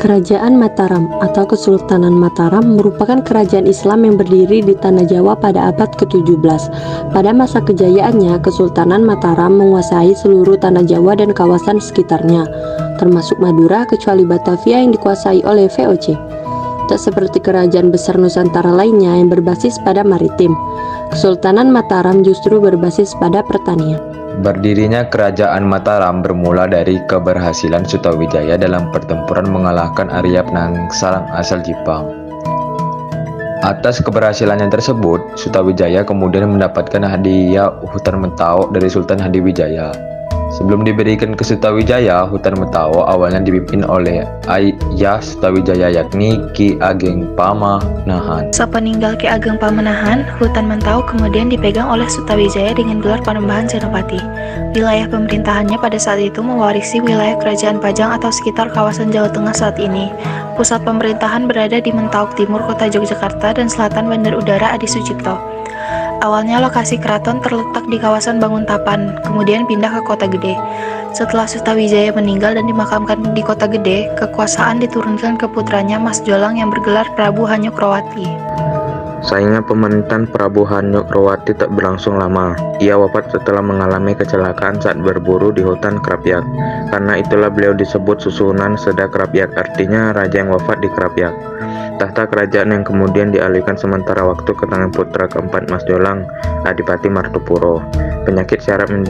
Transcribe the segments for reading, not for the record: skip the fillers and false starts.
Kerajaan Mataram atau Kesultanan Mataram merupakan kerajaan Islam yang berdiri di Tanah Jawa pada abad ke-17. Pada masa kejayaannya, Kesultanan Mataram menguasai seluruh Tanah Jawa dan kawasan sekitarnya, termasuk Madura kecuali Batavia yang dikuasai oleh VOC. Tak seperti kerajaan besar Nusantara lainnya yang berbasis pada maritim, Kesultanan Mataram justru berbasis pada pertanian. Berdirinya Kerajaan Mataram bermula dari keberhasilan Sutawijaya dalam pertempuran mengalahkan Arya Penangsang asal Jepang. Atas keberhasilannya tersebut, Sutawijaya kemudian mendapatkan hadiah hutan Mentawai dari Sultan Hadiwijaya. Sebelum diberikan ke Sutawijaya, hutan Mentawai awalnya dipimpin oleh ayah Sutawijaya yakni Ki Ageng Pamanahan. Sepeninggal Ki Ageng Pamanahan, hutan Mentawai kemudian dipegang oleh Sutawijaya dengan gelar Panembahan Senopati. Wilayah pemerintahannya pada saat itu mewarisi wilayah Kerajaan Pajang atau sekitar kawasan Jawa Tengah saat ini. Pusat pemerintahan berada di Mentawai Timur Kota Yogyakarta dan Selatan Bandar Udara Adi Sucipto. Awalnya lokasi keraton terletak di kawasan Banguntapan, kemudian pindah ke Kota Gede. Setelah Sutawijaya meninggal dan dimakamkan di Kota Gede, kekuasaan diturunkan ke putranya Mas Jolang yang bergelar Prabu Hanyokroowati. Sayangnya pemerintahan Prabu Hanyokroowati tak berlangsung lama. Ia wafat setelah mengalami kecelakaan saat berburu di hutan Krapyak. Karena itulah beliau disebut Susunan Seda Krapyak, artinya raja yang wafat di Krapyak. Tahta kerajaan yang kemudian dialihkan sementara waktu ke tangan putra keempat Mas Jolang, Adipati Martopuro. Penyakit syaraf yang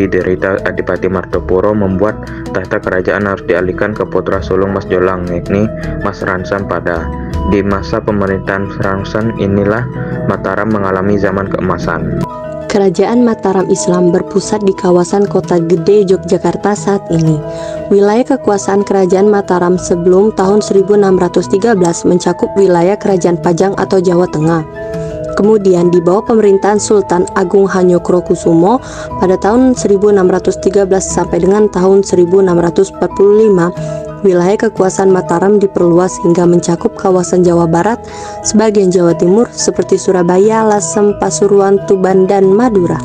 diderita Adipati Martopuro membuat tahta kerajaan harus dialihkan ke putra sulung Mas Jolang, yakni Mas Ransan Pada. Di masa pemerintahan Ransan inilah Mataram mengalami zaman keemasan. Kerajaan Mataram Islam berpusat di kawasan Kota Gede, Yogyakarta saat ini. Wilayah kekuasaan Kerajaan Mataram sebelum tahun 1613 mencakup wilayah Kerajaan Pajang atau Jawa Tengah. Kemudian di bawah pemerintahan Sultan Agung Hanyokrokusumo pada tahun 1613 sampai dengan tahun 1645, wilayah kekuasaan Mataram diperluas hingga mencakup kawasan Jawa Barat, sebagian Jawa Timur seperti Surabaya, Lasem, Pasuruan, Tuban, dan Madura.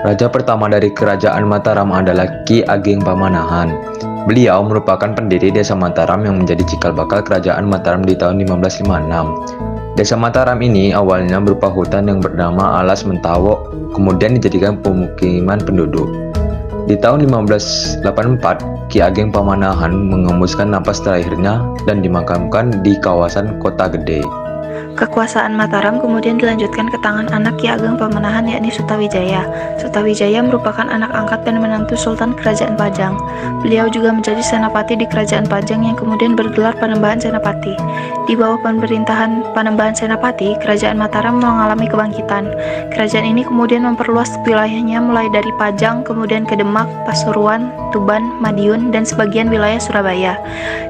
Raja pertama dari Kerajaan Mataram adalah Ki Ageng Pamanahan. Beliau merupakan pendiri Desa Mataram yang menjadi cikal bakal Kerajaan Mataram di tahun 1556. Desa Mataram ini awalnya berupa hutan yang bernama Alas Mentawai, kemudian dijadikan pemukiman penduduk. Di tahun 1584, Ki Ageng Pamanahan mengembuskan napas terakhirnya dan dimakamkan di kawasan Kota Gede. Kekuasaan Mataram kemudian dilanjutkan ke tangan anak Ki Ageng Pamanahan yakni Sutawijaya. Sutawijaya merupakan anak angkat dan menantu Sultan Kerajaan Pajang. Beliau juga menjadi senapati di Kerajaan Pajang yang kemudian bergelar Panembahan Senapati. Di bawah pemerintahan Panembahan Senapati, Kerajaan Mataram mengalami kebangkitan. Kerajaan ini kemudian memperluas wilayahnya mulai dari Pajang, kemudian ke Demak, Pasuruan, Tuban, Madiun, dan sebagian wilayah Surabaya.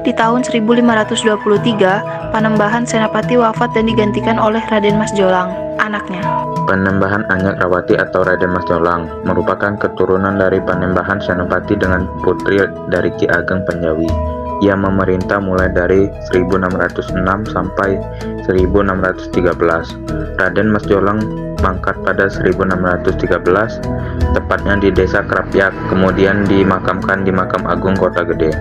Di tahun 1523, Panembahan Senapati wafat dan digantikan oleh Raden Mas Jolang, anaknya. Panembahan Hanyokroowati atau Raden Mas Jolang merupakan keturunan dari Panembahan Senopati dengan putri dari Ki Ageng Panjawi. Ia memerintah mulai dari 1606 sampai 1613. Raden Mas Jolang mangkat pada 1613, tepatnya di Desa Krapyak, kemudian dimakamkan di Makam Agung Kota Gede.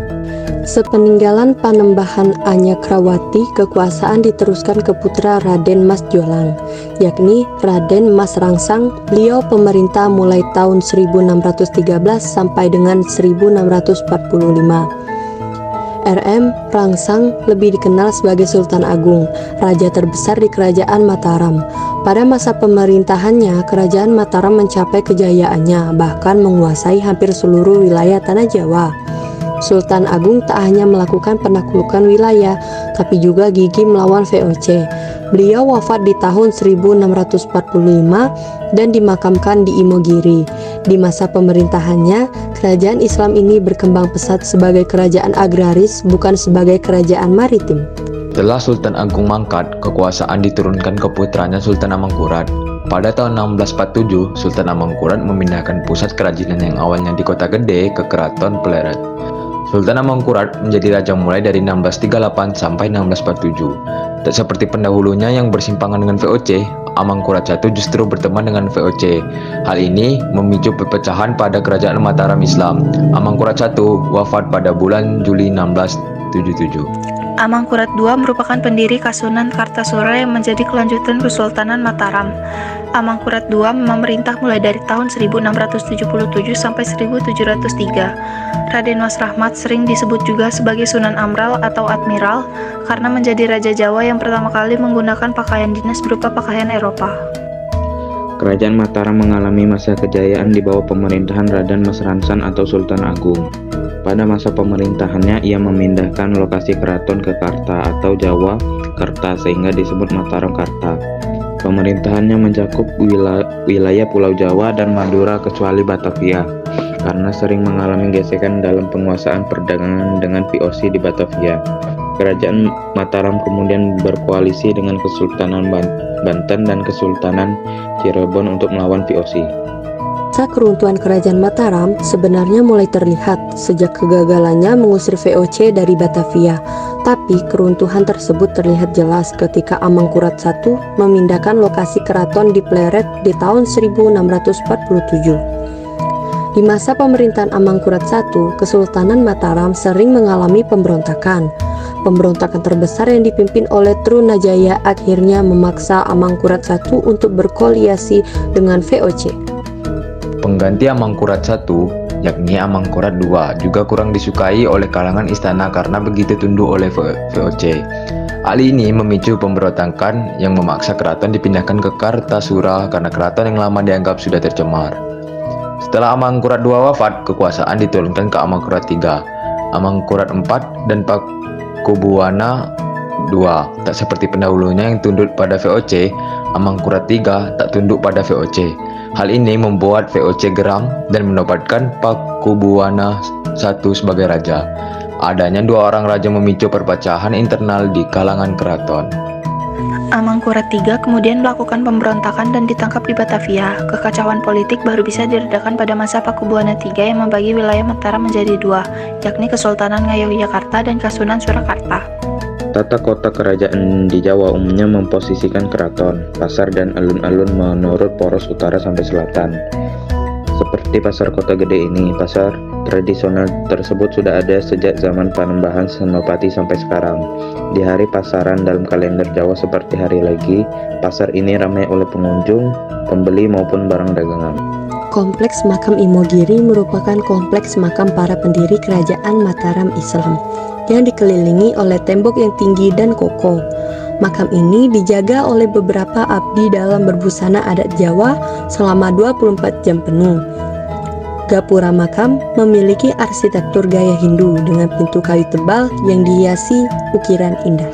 Sepeninggalan Panembahan Hanyokroowati, kekuasaan diteruskan ke putra Raden Mas Jolang, yakni Raden Mas Rangsang. Beliau pemerintah mulai tahun 1613 sampai dengan 1645. RM Rangsang lebih dikenal sebagai Sultan Agung, raja terbesar di Kerajaan Mataram. Pada masa pemerintahannya, Kerajaan Mataram mencapai kejayaannya, bahkan menguasai hampir seluruh wilayah Tanah Jawa. Sultan Agung tak hanya melakukan penaklukan wilayah, tapi juga gigih melawan VOC. Beliau wafat di tahun 1645 dan dimakamkan di Imogiri. Di masa pemerintahannya, kerajaan Islam ini berkembang pesat sebagai kerajaan agraris, bukan sebagai kerajaan maritim. Setelah Sultan Agung mangkat, kekuasaan diturunkan ke putranya Sultan Amangkurat. Pada tahun 1647, Sultan Amangkurat memindahkan pusat kerajinan yang awalnya di Kota Gede ke Keraton Pleret. Sultan Amangkurat menjadi raja mulai dari 1638 sampai 1647. Tak seperti pendahulunya yang bersimpangan dengan VOC, Amangkurat I justru berteman dengan VOC. Hal ini memicu perpecahan pada kerajaan Mataram Islam. Amangkurat I wafat pada bulan Juli 1677. Amangkurat II merupakan pendiri Kasunan Kartasura yang menjadi kelanjutan Kesultanan Mataram. Amangkurat II memerintah mulai dari tahun 1677 sampai 1703. Raden Mas Rahmat sering disebut juga sebagai Sunan Amral atau Admiral karena menjadi Raja Jawa yang pertama kali menggunakan pakaian dinas berupa pakaian Eropa. Kerajaan Mataram mengalami masa kejayaan di bawah pemerintahan Raden Mas Ransan atau Sultan Agung. Pada masa pemerintahannya, ia memindahkan lokasi keraton ke Karta atau Jawa Kerta sehingga disebut Mataram Karta. Pemerintahannya mencakup wilayah Pulau Jawa dan Madura kecuali Batavia, karena sering mengalami gesekan dalam penguasaan perdagangan dengan VOC di Batavia. Kerajaan Mataram kemudian berkoalisi dengan Kesultanan Banten dan Kesultanan Cirebon untuk melawan VOC. Masa keruntuhan Kerajaan Mataram sebenarnya mulai terlihat sejak kegagalannya mengusir VOC dari Batavia, tapi keruntuhan tersebut terlihat jelas ketika Amangkurat I memindahkan lokasi keraton di Pleret di tahun 1647. Di masa pemerintahan Amangkurat I, Kesultanan Mataram sering mengalami pemberontakan. Pemberontakan terbesar yang dipimpin oleh Trunajaya akhirnya memaksa Amangkurat I untuk berkoalisi dengan VOC. Pengganti Amangkurat I, yakni Amangkurat II, juga kurang disukai oleh kalangan istana karena begitu tunduk oleh VOC. Hal ini memicu pemberontakan yang memaksa keraton dipindahkan ke Kartasura karena keraton yang lama dianggap sudah tercemar. Setelah Amangkurat II wafat, kekuasaan diturunkan ke Amangkurat III, Amangkurat IV, dan Pakubuwana II. Tak seperti pendahulunya yang tunduk pada VOC, Amangkurat III tak tunduk pada VOC. Hal ini membuat VOC geram dan menobatkan Pakubuwana I sebagai raja. Adanya dua orang raja memicu perpecahan internal di kalangan keraton. Amangkurat III kemudian melakukan pemberontakan dan ditangkap di Batavia. Kekacauan politik baru bisa diredakan pada masa Pakubuwana III yang membagi wilayah Mataram menjadi dua, yakni Kesultanan Ngayogyakarta dan Kasunan Surakarta. Tata kota kerajaan di Jawa umumnya memposisikan keraton, pasar, dan alun-alun menurut poros utara sampai selatan. Seperti pasar kota gede ini, pasar tradisional tersebut sudah ada sejak zaman Panembahan Senopati sampai sekarang. Di hari pasaran dalam kalender Jawa seperti hari Legi, pasar ini ramai oleh pengunjung, pembeli maupun barang dagangan. Kompleks Makam Imogiri merupakan kompleks makam para pendiri Kerajaan Mataram Islam yang dikelilingi oleh tembok yang tinggi dan kokoh. Makam ini dijaga oleh beberapa abdi dalam berbusana adat Jawa selama 24 jam penuh. Gapura makam memiliki arsitektur gaya Hindu dengan pintu kayu tebal yang dihiasi ukiran indah.